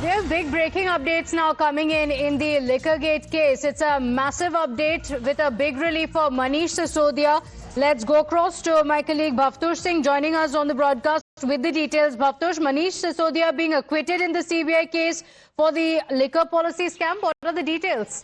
There are big breaking updates now coming in the Liquorgate case. It's a massive update with a big relief for Manish Sisodia. Let's go across to my colleague Bhavtosh Singh joining us on the broadcast with the details. Bhavtosh, Manish Sisodia being acquitted in the CBI case for the liquor policy scam. What are the details?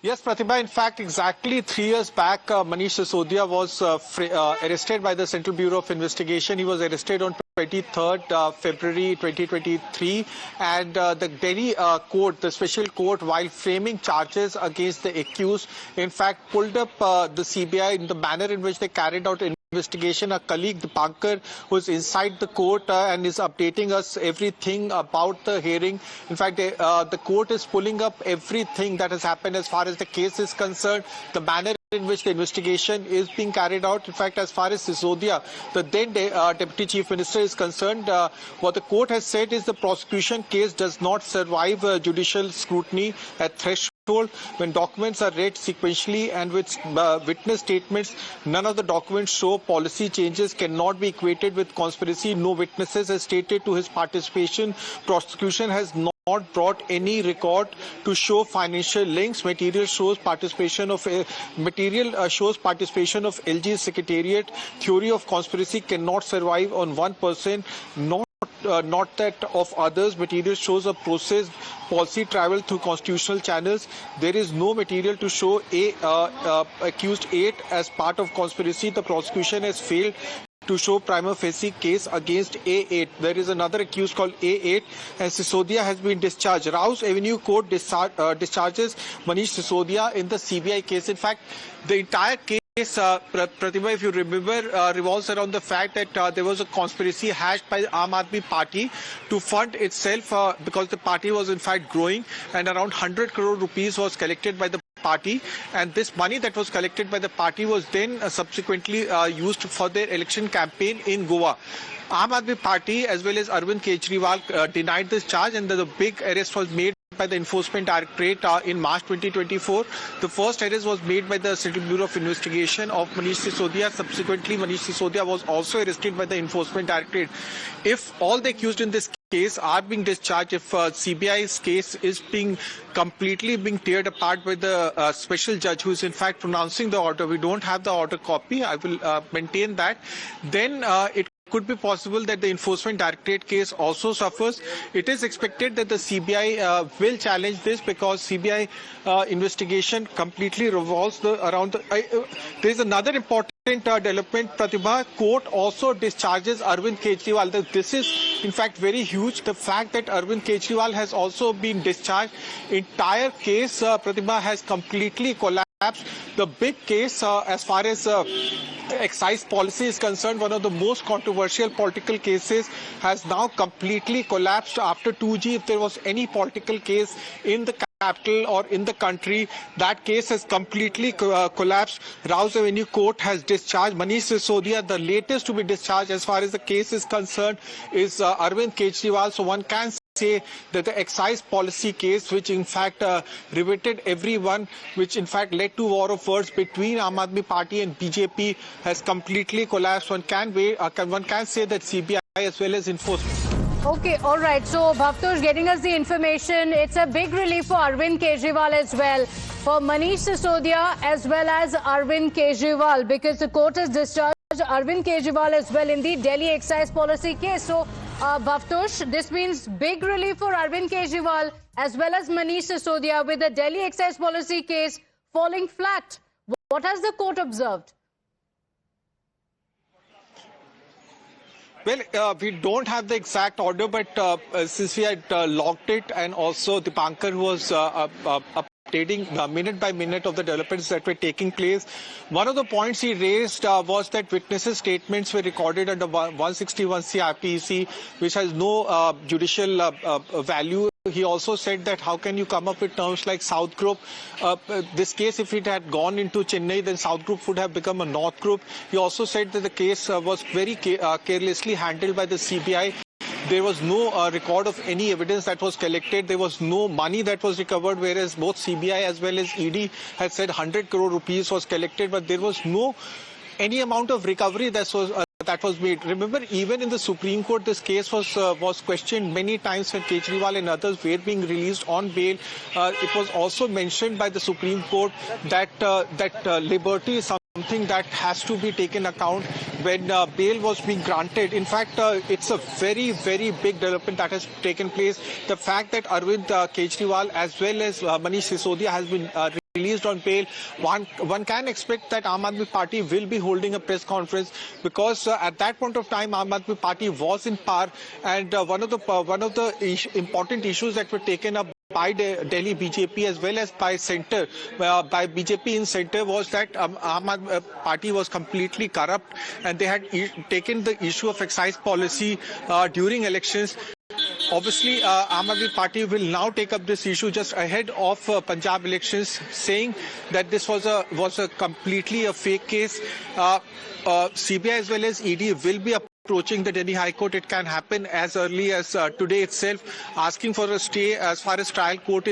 Yes, Pratibha. In fact, exactly 3 years back, Manish Sisodia was arrested by the Central Bureau of Investigation. He was arrested on 23rd February 2023, and the Delhi court, the special court, while framing charges against the accused, in fact, pulled up the CBI in the manner in which they carried out investigation. Our colleague Dipankar, who is inside the court and is updating us everything about the hearing. In fact, the court is pulling up everything that has happened as far as the case is concerned, the manner in which the investigation is being carried out. In fact, as far as Sisodia, the then Deputy Chief Minister, is concerned, what the court has said is the prosecution case does not survive judicial scrutiny at threshold. When documents are read sequentially and with witness statements, none of the documents show policy changes, cannot be equated with conspiracy. No witnesses has stated to his participation. Prosecution has not brought any record to show financial links. Material shows participation of LG Secretariat. Theory of conspiracy cannot survive on one person, not that of others. Material shows a process policy travel through constitutional channels. There is no material to show accused 8 as part of conspiracy. The prosecution has failed to show prima facie case against A8. There is another accused called A8, and Sisodia has been discharged. Rouse Avenue Court discharges Manish Sisodia in the CBI case. In fact, the entire case, Pratibha, if you remember, revolves around the fact that there was a conspiracy hatched by the Aam Aadmi Party to fund itself because the party was in fact growing, and around 100 crore rupees was collected by the party, and this money that was collected by the party was then subsequently used for their election campaign in Goa. Aam Aadmi Party as well as Arvind Kejriwal denied this charge, and the big arrest was made by the Enforcement Directorate in March 2024. The first arrest was made by the Central Bureau of Investigation of Manish Sisodia. Subsequently, Manish Sisodia was also arrested by the Enforcement Directorate. If all the accused in this case are being discharged, if CBI's case is completely being teared apart by the special judge who is in fact pronouncing the order, we don't have the order copy, I will maintain that, then it could be possible that the Enforcement Directorate case also suffers. It is expected that the CBI will challenge this because CBI investigation completely revolves around there is another important development, Pratibha. Court also discharges Arvind Kejriwal. This is in fact very huge. The fact that Arvind Kejriwal has also been discharged, entire case, Pratibha, has completely collapsed. The big case as far as excise policy is concerned, one of the most controversial political cases, has now completely collapsed after 2G. If there was any political case in the capital or in the country, that case has completely collapsed. Rouse Avenue Court has discharged Manish Sisodia. The latest to be discharged as far as the case is concerned is Arvind Kejriwal. So one can say that the excise policy case, which in fact riveted everyone, which in fact led to war of words between Aam Aadmi Party and BJP, has completely collapsed. One can say that CBI as well as enforcement. Okay, all right. So Bhavtosh getting us the information. It's a big relief for Arvind Kejriwal as well, for Manish Sisodia as well as Arvind Kejriwal, because the court has discharged Arvind Kejriwal as well in the Delhi excise policy case. So Bhavtosh, this means big relief for Arvind Kejriwal as well as Manish Sisodia, with the Delhi excise policy case falling flat. What has the court observed? Well, we don't have the exact order, but since we had logged it, and also Dipankar was updating minute by minute of the developments that were taking place, one of the points he raised was that witnesses' statements were recorded under 161 CRPC, which has no judicial value. He also said that how can you come up with terms like South Group? This case, if it had gone into Chennai, then South Group would have become a North Group. He also said that the case was very carelessly handled by the CBI. There was no record of any evidence that was collected. There was no money that was recovered, whereas both CBI as well as ED had said 100 crore rupees was collected, but there was no any amount of recovery that was that was made. Remember, even in the Supreme Court, this case was questioned many times when Kejriwal and others were being released on bail. It was also mentioned by the Supreme Court that liberty is something that has to be taken account when bail was being granted. In fact, it's a very, very big development that has taken place. The fact that Arvind Kejriwal as well as Manish Sisodia has been released on bail, one can expect that Aam Aadmi Party will be holding a press conference, because at that point of time Aam Aadmi Party was in power, and one of the important issues that were taken up by Delhi BJP as well as by centre, by BJP in centre, was that Aam Aadmi Party was completely corrupt, and they had taken the issue of excise policy during elections. Obviously, Aam Aadmi Party will now take up this issue just ahead of Punjab elections, saying that this was a completely a fake case. CBI as well as ED will be approaching the Delhi High Court. It can happen as early as today itself, asking for a stay as far as trial court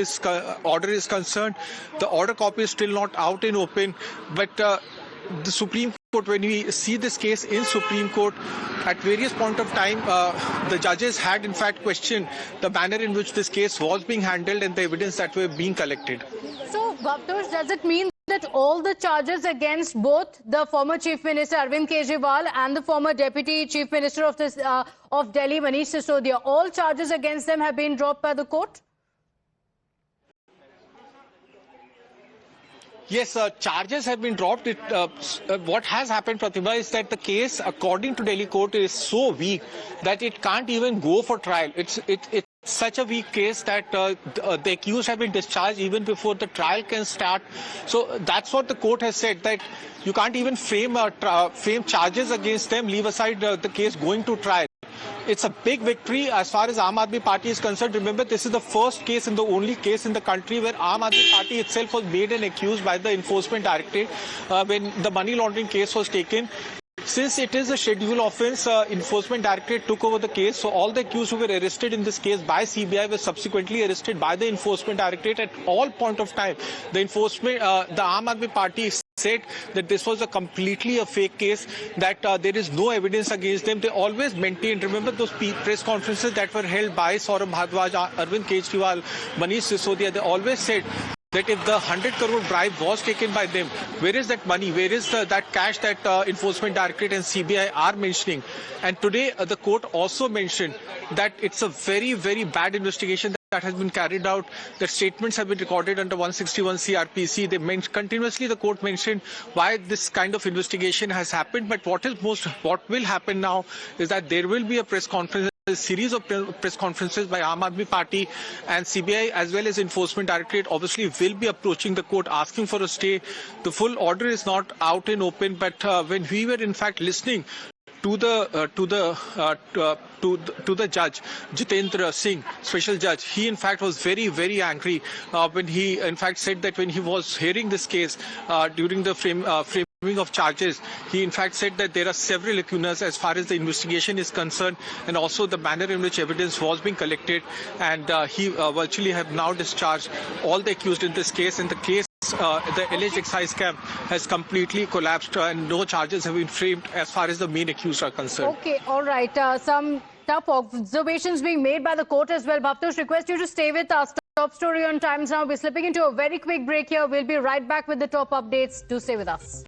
order is concerned. The order copy is still not out in open, but the Supreme Court, when we see this case in Supreme Court, at various point of time, the judges had in fact questioned the manner in which this case was being handled and the evidence that were being collected. So, Bhavtosh, does it mean that all the charges against both the former Chief Minister Arvind Kejriwal and the former Deputy Chief Minister of Delhi, Manish Sisodia, all charges against them have been dropped by the court? Yes, charges have been dropped. What has happened, Pratibha, is that the case, according to Delhi court, is so weak that it can't even go for trial. It's such a weak case that the accused have been discharged even before the trial can start. So that's what the court has said, that you can't even frame charges against them, leave aside the case going to trial. It's a big victory as far as Aam Aadmi Party is concerned. Remember, this is the first case and the only case in the country where Aam Aadmi Party itself was made and accused by the Enforcement Directorate when the money laundering case was taken. Since it is a scheduled offence, Enforcement Directorate took over the case. So all the accused who were arrested in this case by CBI were subsequently arrested by the Enforcement Directorate. At all point of time, the Aam Aadmi Party said that this was completely a fake case, that there is no evidence against them. They always maintained, remember those press conferences that were held by Saurabh Bhardwaj, Arvind Kejriwal, Manish Sisodia, they always said that if the 100 crore bribe was taken by them, where is that money? Where is that cash that Enforcement Directorate and CBI are mentioning? And today the court also mentioned that it's a very, very bad investigation that has been carried out. The statements have been recorded under 161 CRPC. Continuously the court mentioned why this kind of investigation has happened. But what will happen now is that there will be a press conference, a series of press conferences by Aam Aadmi Party, and CBI as well as Enforcement Directorate obviously will be approaching the court asking for a stay. The full order is not out in open, but when we were in fact listening to the judge, Jitendra Singh, special judge, he in fact was very, very angry when he in fact said that when he was hearing this case during the framing of charges, he in fact said that there are several lacunas as far as the investigation is concerned, and also the manner in which evidence was being collected, and he virtually have now discharged all the accused in this case, and the case, the alleged excise scam has completely collapsed and no charges have been framed as far as the main accused are concerned. Okay, all right. Some tough observations being made by the court as well. Bhavtosh, request you to stay with us. Top story on Times Now. We're slipping into a very quick break here. We'll be right back with the top updates. Do stay with us.